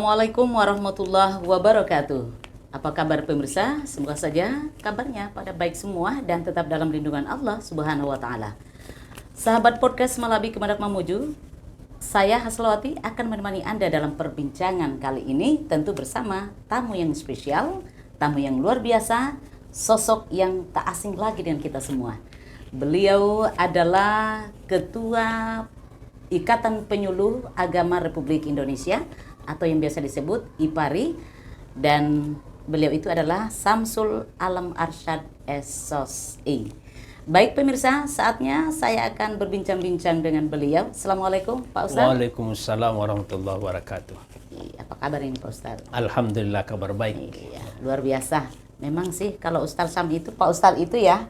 Assalamualaikum warahmatullahi wabarakatuh. Apa kabar pemirsa? Semoga saja kabarnya pada baik semua dan tetap dalam lindungan Allah Subhanahu wa taala. Sahabat podcast Malabi Kemendak Mamuju, saya Haslawati akan menemani Anda dalam perbincangan kali ini, tentu bersama tamu yang spesial, tamu yang luar biasa, sosok yang tak asing lagi dengan kita semua. Beliau adalah Ketua Ikatan Penyuluh Agama Republik Indonesia atau yang biasa disebut IPARI, dan beliau itu adalah Samsul Alam Arsyad SOSI. Baik pemirsa, saatnya saya akan berbincang-bincang dengan beliau. Assalamualaikum Pak Ustaz. Waalaikumsalam warahmatullahi wabarakatuh. Apa kabar ini Pak Ustaz? Alhamdulillah kabar baik. Iya, luar biasa. Memang sih kalau Ustaz Sam itu, Pak Ustaz itu ya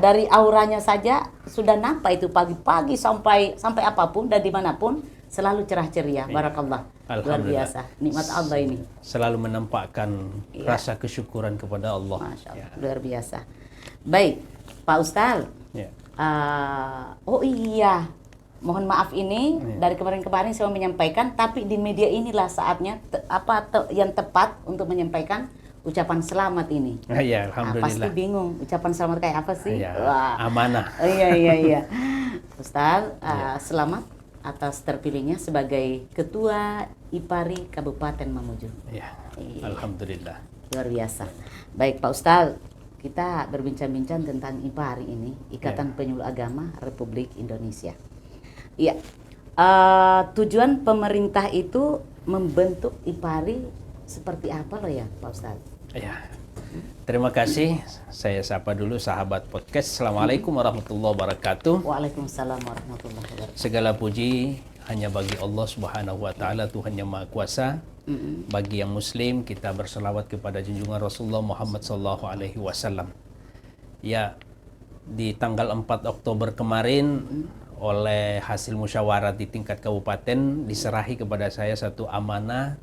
dari auranya saja sudah nampak itu pagi-pagi sampai apapun dan dimanapun selalu cerah ceria. Barakallah. Luar biasa. Nikmat Allah ini. Selalu menampakkan rasa kesyukuran kepada Allah. Masya Allah. Luar biasa. Baik, Pak Ustaz. Ya. Oh iya, mohon maaf ini dari kemarin-kemarin saya mau menyampaikan, tapi di media inilah saatnya yang tepat untuk menyampaikan ucapan selamat ini. Ya, alhamdulillah. Pasti bingung ucapan selamat kayak apa sih? Ya, amanah. Iya. Ustaz, selamat atas terpilihnya sebagai Ketua IPARI Kabupaten Mamuju. Ya, alhamdulillah. Luar biasa. Baik Pak Ustaz, kita berbincang-bincang tentang IPARI ini, Ikatan Penyuluh Agama Republik Indonesia. Iya. Tujuan pemerintah itu membentuk IPARI seperti apa loh ya Pak Ustaz? Ya. Terima kasih. Saya sapa dulu sahabat podcast. Assalamualaikum warahmatullahi wabarakatuh. Waalaikumsalam warahmatullahi wabarakatuh. Segala puji hanya bagi Allah Subhanahu wa taala, Tuhan yang Maha Kuasa. Bagi yang muslim, kita berselawat kepada junjungan Rasulullah Muhammad sallallahu alaihi wasallam. Ya, di tanggal 4 Oktober kemarin oleh hasil musyawarah di tingkat kabupaten diserahi kepada saya satu amanah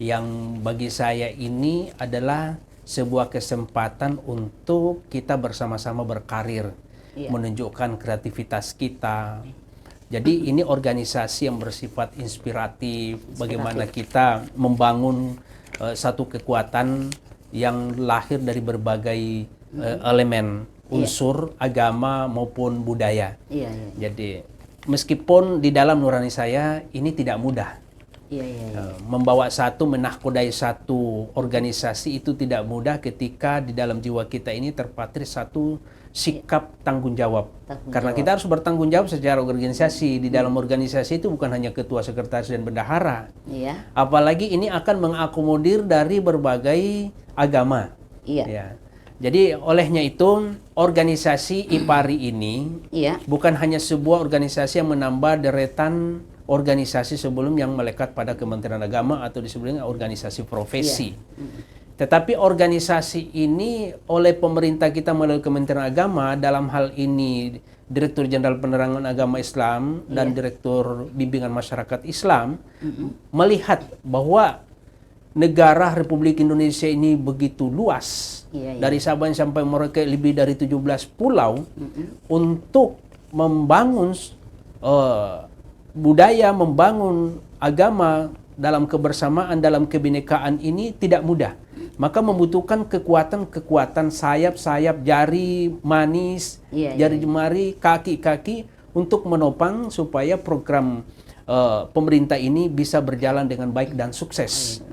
yang bagi saya ini adalah sebuah kesempatan untuk kita bersama-sama berkarir, menunjukkan kreativitas kita. Jadi ini organisasi yang bersifat inspiratif, bagaimana kita membangun satu kekuatan yang lahir dari berbagai elemen, unsur agama maupun budaya. Jadi meskipun di dalam nurani saya ini tidak mudah. Membawa menahkodai satu organisasi itu tidak mudah ketika di dalam jiwa kita ini terpatri satu sikap tanggung jawab. Karena kita harus bertanggung jawab secara organisasi. Di dalam organisasi itu bukan hanya ketua, sekretaris, dan bendahara. Apalagi ini akan mengakomodir dari berbagai agama. Jadi olehnya itu organisasi IPARI ini bukan hanya sebuah organisasi yang menambah deretan organisasi sebelum yang melekat pada Kementerian Agama atau disebutnya organisasi profesi. Tetapi organisasi ini oleh pemerintah kita melalui Kementerian Agama, dalam hal ini Direktur Jenderal Penerangan Agama Islam dan Direktur Bimbingan Masyarakat Islam, melihat bahwa negara Republik Indonesia ini begitu luas, dari Sabang sampai Merauke lebih dari 17 pulau, untuk membangun budaya, membangun agama dalam kebersamaan, dalam kebinekaan ini tidak mudah. Maka membutuhkan kekuatan sayap-sayap, jari manis, jari jemari, kaki-kaki untuk menopang supaya program pemerintah ini bisa berjalan dengan baik dan sukses.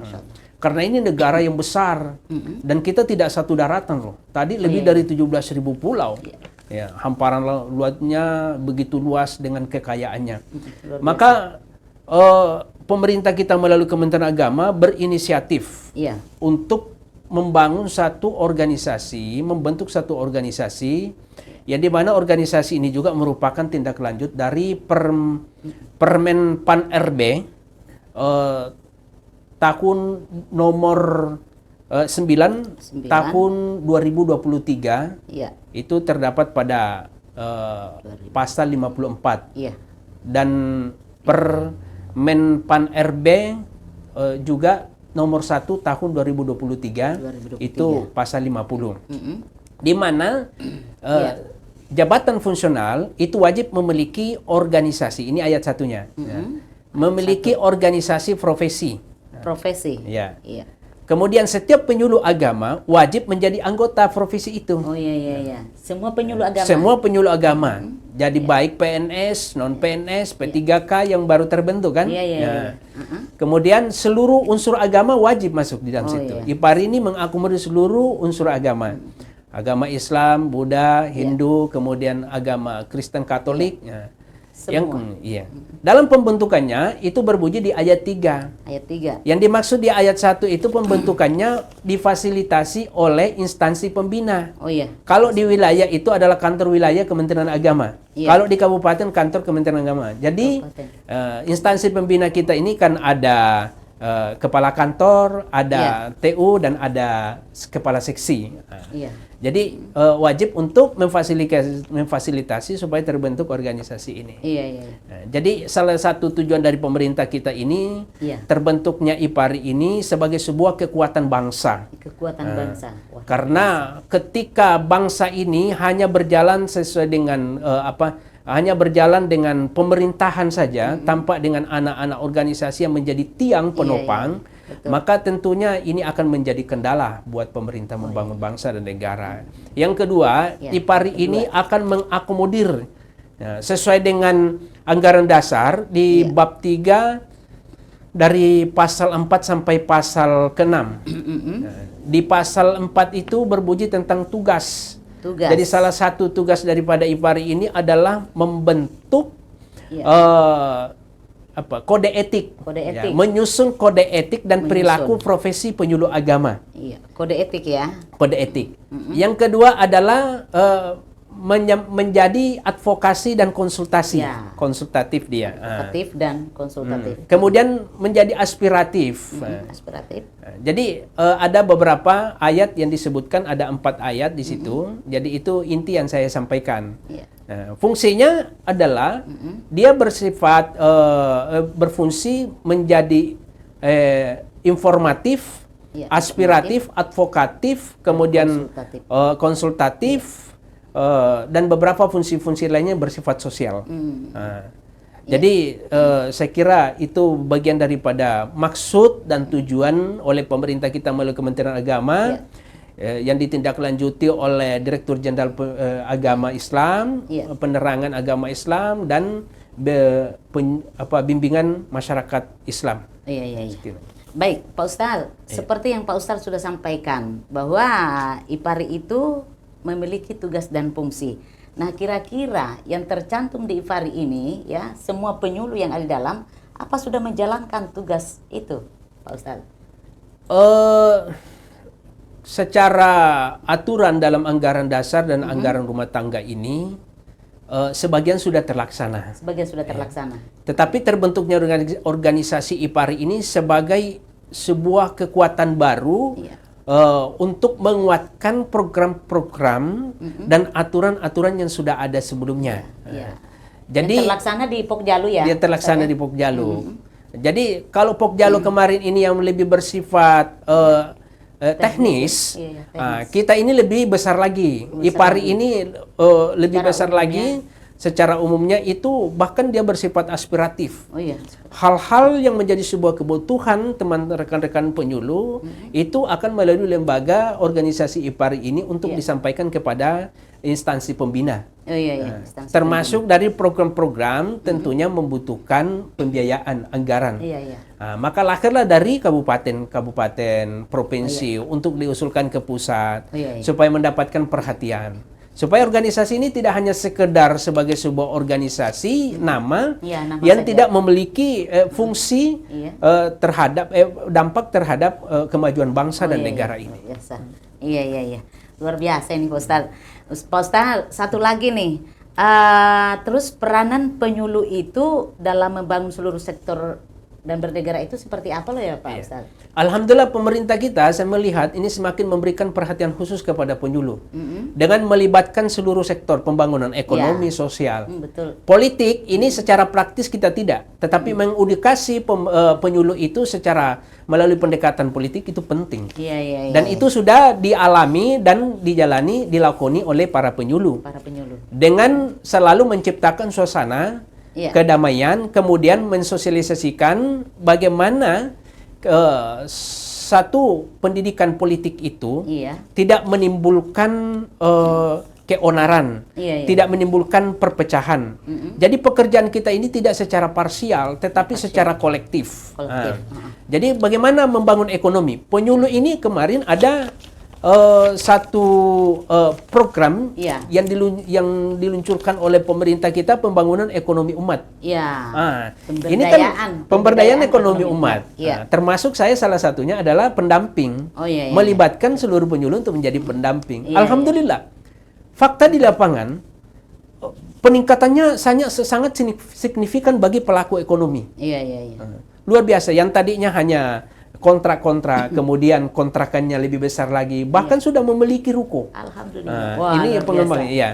Karena ini negara yang besar dan kita tidak satu daratan loh. Tadi lebih dari 17.000 pulau. Hamparan luasnya begitu luas dengan kekayaannya. Maka pemerintah kita melalui Kementerian Agama berinisiatif untuk membangun satu organisasi, membentuk satu organisasi yang di mana organisasi ini juga merupakan tindak lanjut dari Permen Pan RB tahun nomor 9 tahun 2023 itu terdapat pada pasal 54 dan Permen Pan RB juga nomor 1 tahun 2023 itu pasal 50 di mana jabatan fungsional itu wajib memiliki organisasi, ini ayat satunya, memiliki organisasi profesi profesi. Ya. Iya. Kemudian setiap penyuluh agama wajib menjadi anggota profesi itu. Oh iya. Semua penyuluh agama. Semua penyuluh agama. Jadi baik PNS, non PNS, P3K yang baru terbentuk kan. Iya. Kemudian seluruh unsur agama wajib masuk di dalam Oh, situ. iya. IPARI ini mengakomodir seluruh unsur agama. Agama Islam, Buddha, Hindu, kemudian agama Kristen Katolik. Ya. Semua. Dalam pembentukannya itu berbunyi di ayat 3. Ayat 3. Yang dimaksud di ayat 1 itu pembentukannya difasilitasi oleh instansi pembina. Oh iya. Kalau di wilayah itu adalah kantor wilayah Kementerian Agama. Iya. Kalau di kabupaten kantor Kementerian Agama. Jadi instansi pembina kita ini kan ada kepala kantor, ada TU dan ada kepala seksi. Iya. Jadi wajib untuk memfasilitasi supaya terbentuk organisasi ini. Iya. Nah, jadi salah satu tujuan dari pemerintah kita ini terbentuknya IPARI ini sebagai sebuah kekuatan bangsa. Kekuatan bangsa. Wah. Karena ketika bangsa ini hanya berjalan sesuai dengan hanya berjalan dengan pemerintahan saja tanpa dengan anak-anak organisasi yang menjadi tiang penopang, maka tentunya ini akan menjadi kendala buat pemerintah membangun bangsa dan negara. Yang kedua, IPARI ini akan mengakomodir sesuai dengan anggaran dasar di bab 3 dari pasal 4 sampai pasal ke-6. Di pasal 4 itu berbunyi tentang tugas. Jadi salah satu tugas daripada IPARI ini adalah membentuk kode etik, menyusun kode etik dan perilaku profesi penyuluh agama. Iya, kode etik ya. Kode etik. Yang kedua adalah menjadi advokasi dan konsultasi, konsultatif dia. Advokatif dan konsultatif. Kemudian menjadi aspiratif. Aspiratif. Jadi ada beberapa ayat yang disebutkan, ada 4 ayat di situ. Jadi itu inti yang saya sampaikan. Fungsinya adalah dia bersifat berfungsi menjadi informatif, aspiratif, advokatif, kemudian konsultatif. Dan beberapa fungsi-fungsi lainnya bersifat sosial. Jadi saya kira itu bagian daripada maksud dan tujuan oleh pemerintah kita melalui Kementerian Agama yang ditindaklanjuti oleh Direktur Jenderal Agama Islam, penerangan agama Islam dan bimbingan masyarakat Islam. Iya. Baik, Pak Ustadz, seperti yang Pak Ustadz sudah sampaikan bahwa IPARI itu memiliki tugas dan fungsi. Nah, kira-kira yang tercantum di IPARI ini ya, semua penyuluh yang ada di dalam apa sudah menjalankan tugas itu, Pak Ustadz? Secara aturan dalam anggaran dasar dan anggaran rumah tangga ini sebagian sudah terlaksana. Sebagian sudah terlaksana. Tetapi terbentuknya organisasi IPARI ini sebagai sebuah kekuatan baru untuk menguatkan program-program dan aturan-aturan yang sudah ada sebelumnya. Jadi terlaksana di Pokjalu ya? Dia terlaksana di Pokjalu. Jadi kalau Pokjalu kemarin ini yang lebih bersifat teknis, kita ini lebih besar lagi. IPARI ini lebih besar lagi. Secara umumnya itu bahkan dia bersifat aspiratif. Hal-hal yang menjadi sebuah kebutuhan teman rekan-rekan penyuluh itu akan melalui lembaga organisasi IPARI ini untuk disampaikan kepada instansi pembina. Termasuk dari program-program tentunya membutuhkan pembiayaan anggaran. Maka lahirlah dari kabupaten provinsi untuk diusulkan ke pusat supaya mendapatkan perhatian. Supaya organisasi ini tidak hanya sekedar sebagai sebuah organisasi nama yang saja tidak memiliki fungsi terhadap dampak terhadap kemajuan bangsa dan negara ini. Iya. Luar biasa ini Pak Ustadz. Pak Ustadz, satu lagi nih. Terus peranan penyuluh itu dalam membangun seluruh sektor dan bernegara itu seperti apa loh ya Pak Ustadz? Alhamdulillah pemerintah kita, saya melihat ini semakin memberikan perhatian khusus kepada penyuluh dengan melibatkan seluruh sektor pembangunan ekonomi, sosial, politik. Ini secara praktis kita tidak, tetapi mengedukasi penyuluh itu secara melalui pendekatan politik itu penting. Dan itu sudah dialami dan dilakoni oleh para penyuluh. Dengan selalu menciptakan suasana kedamaian, kemudian mensosialisasikan bagaimana satu pendidikan politik itu Iya. tidak menimbulkan keonaran, tidak menimbulkan perpecahan. Jadi pekerjaan kita ini tidak secara parsial, tetapi secara kolektif. Jadi bagaimana membangun ekonomi? Penyuluh ini kemarin ada satu program yang diluncurkan oleh pemerintah kita, pembangunan ekonomi umat. Ini kan pemberdayaan ekonomi umat. Termasuk saya salah satunya adalah pendamping, melibatkan seluruh penyuluh untuk menjadi pendamping. Alhamdulillah, fakta di lapangan peningkatannya sangat signifikan bagi pelaku ekonomi. Luar biasa. Yang tadinya hanya kontrak-kontrak, kemudian kontrakannya lebih besar lagi, bahkan sudah memiliki ruko. Alhamdulillah. Wah, ini pengembangan. Iya.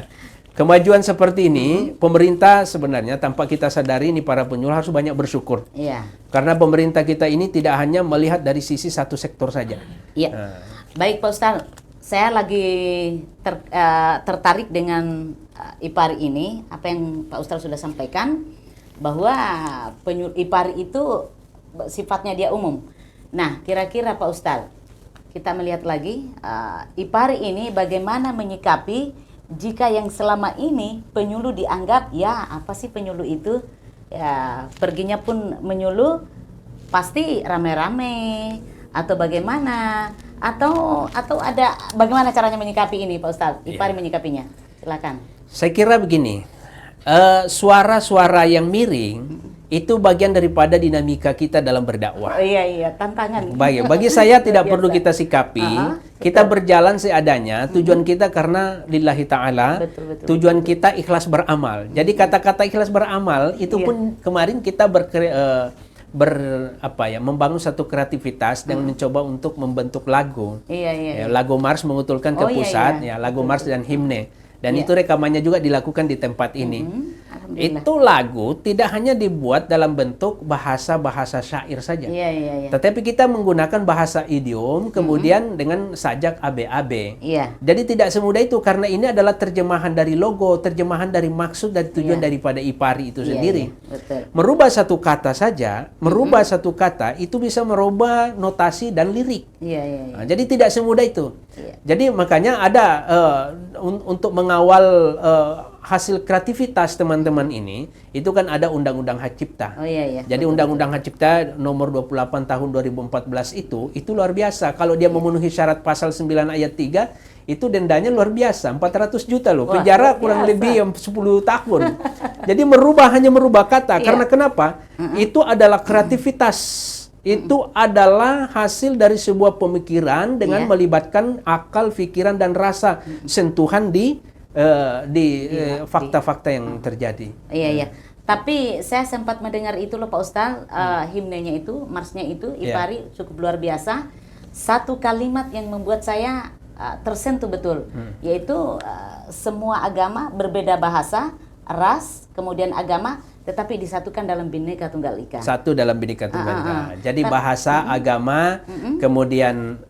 Kemajuan seperti ini, pemerintah sebenarnya tanpa kita sadari ini para penyuluh harus banyak bersyukur. Karena pemerintah kita ini tidak hanya melihat dari sisi satu sektor saja. Baik Pak Ustadz, saya lagi tertarik dengan IPARI ini, apa yang Pak Ustadz sudah sampaikan, bahwa IPARI itu sifatnya dia umum. Nah, kira-kira Pak Ustadz, kita melihat lagi IPARI ini bagaimana menyikapi jika yang selama ini penyuluh dianggap, ya apa sih penyuluh itu? Ya, perginya pun menyuluh pasti rame-rame atau bagaimana? Atau ada bagaimana caranya menyikapi ini Pak Ustadz? IPARI menyikapinya. Silakan. Saya kira begini, suara-suara yang miring itu bagian daripada dinamika kita dalam berdakwah. Iya, tantangan. Bagi saya tidak perlu kita sikapi, kita berjalan seadanya, tujuan kita karena lillahi ta'ala, tujuan kita ikhlas beramal. Jadi kata-kata ikhlas beramal itu pun kemarin kita membangun satu kreativitas dan mencoba untuk membentuk lagu. Lagu Mars mengutulkan ke pusat, lagu Mars dan himne. Dan itu rekamannya juga dilakukan di tempat ini. Itu lagu tidak hanya dibuat dalam bentuk bahasa-bahasa syair saja. Tetapi kita menggunakan bahasa idiom, kemudian dengan sajak AB-AB. Jadi tidak semudah itu, karena ini adalah terjemahan dari logo, terjemahan dari maksud dan tujuan daripada IPARI itu sendiri. Merubah satu kata saja, merubah satu kata itu bisa merubah notasi dan lirik. Nah, jadi tidak semudah itu. Jadi makanya ada untuk mengawal hasil kreativitas teman-teman ini, itu kan ada Undang-Undang Hak Cipta. Jadi Undang-Undang Hak Cipta nomor 28 tahun 2014 itu luar biasa. Kalau dia memenuhi syarat pasal 9 ayat 3, itu dendanya luar biasa, 400 juta loh. Penjara kurang lebih 10 tahun. Jadi hanya merubah kata. Karena kenapa? Itu adalah kreativitas. Itu adalah hasil dari sebuah pemikiran dengan melibatkan akal, pikiran, dan rasa, sentuhan di fakta-fakta yang terjadi. Tapi saya sempat mendengar itu loh Pak Ustadz, himnenya itu, marsnya itu, IPARI cukup luar biasa. Satu kalimat yang membuat saya tersentuh betul, yaitu semua agama berbeda bahasa, ras, kemudian agama, tetapi disatukan dalam Bhinneka Tunggal Ika. Satu dalam Bhinneka Tunggal Ika. Jadi bahasa, agama, kemudian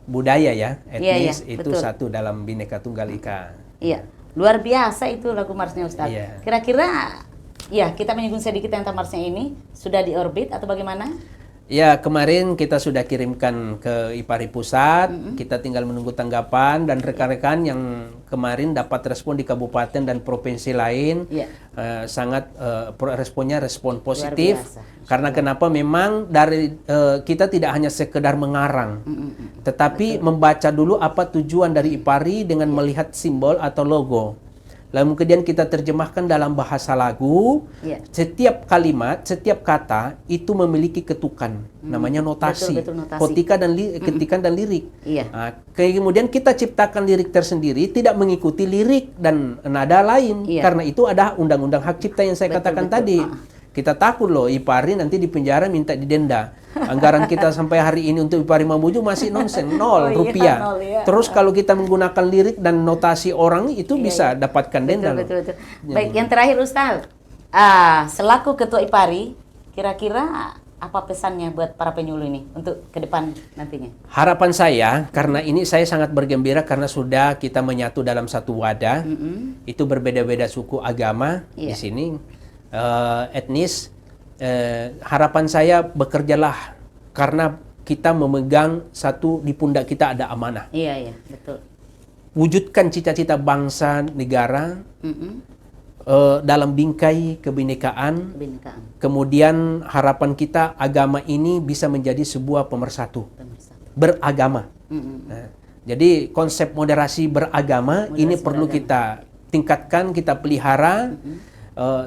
budaya ya, etnis, itu betul. Satu dalam Bhinneka Tunggal Ika. Luar biasa itu lagu marsnya Ustaz. Kira-kira kita menyinggung sedikit tentang marsnya ini, sudah di orbit atau bagaimana? Ya, kemarin kita sudah kirimkan ke IPARI Pusat, kita tinggal menunggu tanggapan, dan rekan-rekan yang kemarin dapat respon di kabupaten dan provinsi lain, sangat responnya respon positif. Karena kenapa? Memang dari kita tidak hanya sekedar mengarang, tetapi membaca dulu apa tujuan dari IPARI dengan melihat simbol atau logo. Lalu kemudian kita terjemahkan dalam bahasa lagu. Setiap kalimat, setiap kata itu memiliki ketukan, namanya notasi, notasi. Ketikan dan lirik. Nah, kemudian kita ciptakan lirik tersendiri, tidak mengikuti lirik dan nada lain. Karena itu ada Undang-Undang Hak Cipta yang saya katakan tadi. Kita takut loh IPARI nanti di penjara minta didenda. Anggaran kita sampai hari ini untuk IPARI Mamuju masih nonsen, 0 rupiah. Terus kalau kita menggunakan lirik dan notasi orang itu bisa dapatkan denda. Betul. Baik, yang terakhir Ustaz, selaku Ketua IPARI, kira-kira apa pesannya buat para penyuluh ini untuk ke depan nantinya? Harapan saya, karena ini saya sangat bergembira karena sudah kita menyatu dalam satu wadah. Itu berbeda-beda suku, agama di sini. Etnis, harapan saya bekerjalah karena kita memegang satu, di pundak kita ada amanah. Iya, iya, betul. Wujudkan cita-cita bangsa, negara dalam bingkai kebinekaan. Kemudian harapan kita agama ini bisa menjadi sebuah pemersatu. Beragama. Nah, jadi konsep moderasi beragama ini perlu kita tingkatkan, kita pelihara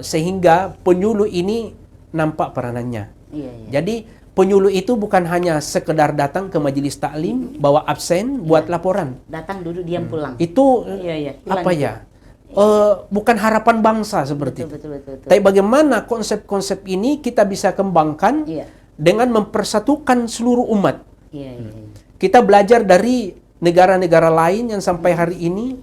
sehingga penyuluh ini nampak peranannya. Iya, iya. Jadi penyuluh itu bukan hanya sekedar datang ke majelis taklim, bawa absen, buat laporan. Datang, duduk, diam, pulang. Itu Pulang apa gitu. ya? Bukan harapan bangsa seperti itu. Betul. Tapi bagaimana konsep-konsep ini kita bisa kembangkan dengan mempersatukan seluruh umat. Iya. Kita belajar dari negara-negara lain yang sampai hari ini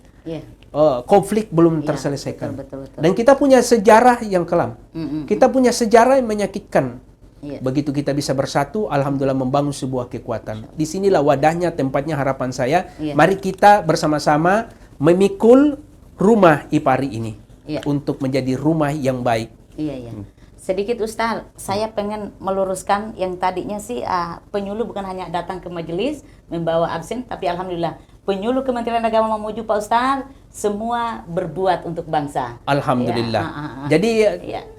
konflik belum terselesaikan. Betul. Dan kita punya sejarah yang kelam. Kita punya sejarah yang menyakitkan. Begitu kita bisa bersatu, alhamdulillah membangun sebuah kekuatan. Disinilah wadahnya, tempatnya harapan saya. Mari kita bersama-sama memikul rumah Ipari ini untuk menjadi rumah yang baik. Iya. Sedikit Ustaz, saya pengen meluruskan yang tadinya sih penyuluh bukan hanya datang ke majelis membawa absen, tapi alhamdulillah penyuluh Kementerian Agama Mamuju Pak Ustaz semua berbuat untuk bangsa. Alhamdulillah. Jadi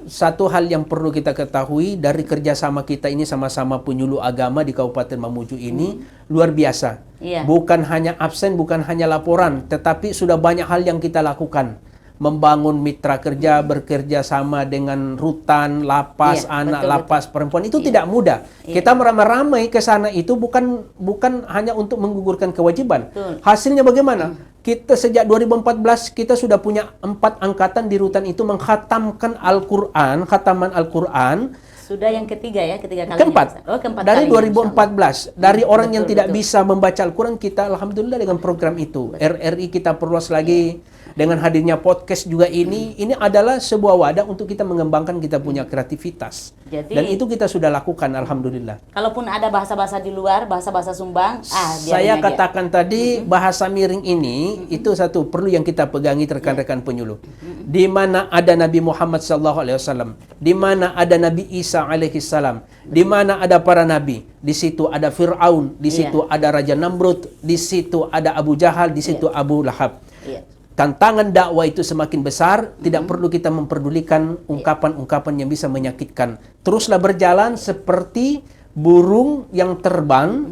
satu hal yang perlu kita ketahui dari kerjasama kita ini sama-sama penyuluh agama di Kabupaten Mamuju ini luar biasa. Bukan hanya absen, bukan hanya laporan, tetapi sudah banyak hal yang kita lakukan. Membangun mitra kerja, bekerja sama dengan rutan, lapas, lapas perempuan itu tidak mudah. Kita meramai-ramai ke sana itu bukan hanya untuk menggugurkan kewajiban. Hasilnya bagaimana? Kita sejak 2014 kita sudah punya 4 angkatan di rutan itu mengkhatamkan Al-Quran, khataman Al-Quran. Sudah yang ketiga kalinya. Keempat. Dari 2014. Dari orang yang tidak betul. bisa membaca Al-Quran, kita alhamdulillah dengan program itu. RRI kita perluas lagi. Dengan hadirnya podcast juga ini adalah sebuah wadah untuk kita mengembangkan kita punya kreativitas. Dan itu kita sudah lakukan alhamdulillah. Kalaupun ada bahasa-bahasa di luar, bahasa-bahasa Sumbang, saya katakan tadi bahasa miring ini itu satu perlu yang kita pegangi rekan-rekan penyuluh. Di mana ada Nabi Muhammad SAW, di mana ada Nabi Isa alaihissalam, di mana ada para nabi, di situ ada Fir'aun, di situ ada Raja Namrud, di situ ada Abu Jahal, di situ Abu Lahab. Tantangan dakwah itu semakin besar, tidak perlu kita memperdulikan ungkapan-ungkapan yang bisa menyakitkan. Teruslah berjalan seperti burung yang terbang,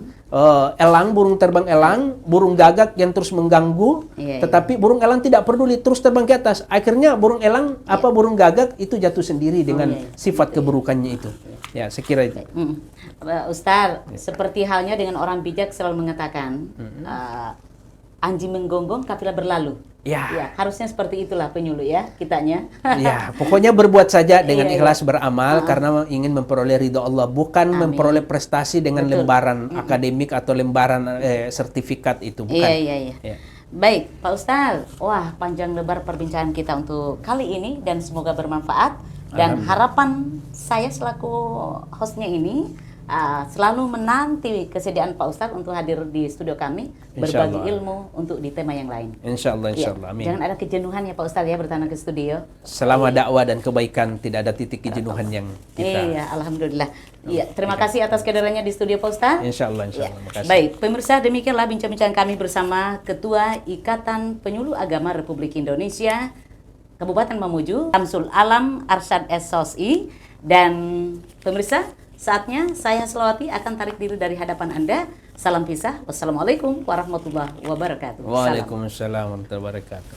burung terbang elang, burung gagak yang terus mengganggu, tetapi burung elang tidak peduli, terus terbang ke atas. Akhirnya burung elang, burung gagak itu jatuh sendiri dengan sifat keburukannya itu. Ya, saya kira itu. Ustaz, seperti halnya dengan orang bijak selalu mengatakan, anjing menggonggong, kafilah berlalu. Ya, harusnya seperti itulah penyuluh kitanya. Ya, pokoknya berbuat saja dengan ikhlas beramal karena ingin memperoleh ridho Allah, bukan memperoleh prestasi dengan lembaran akademik atau lembaran sertifikat itu, bukan. Iya. Baik, Pak Ustaz. Wah, panjang lebar perbincangan kita untuk kali ini dan semoga bermanfaat. Dan harapan saya selaku hostnya ini selalu menanti kesediaan Pak Ustadz untuk hadir di studio kami berbagi ilmu untuk di tema yang lain. Insya Allah, amin. Jangan ada kejenuhan ya Pak Ustadz bertamu ke studio. Selama dakwah dan kebaikan tidak ada titik kejenuhan yang kita. Iya, alhamdulillah. Iya, terima kasih atas kehadirannya di studio Pak Ustadz. Insya Allah. Makasih. Baik, pemirsa, demikianlah bincang-bincang kami bersama Ketua Ikatan Penyuluh Agama Republik Indonesia Kabupaten Mamuju, Samsul Alam Arsyad SOSI. Dan pemirsa, saatnya saya Selawati akan tarik diri dari hadapan Anda. Salam pisah. Wassalamualaikum warahmatullahi wabarakatuh. Waalaikumsalam warahmatullahi wabarakatuh.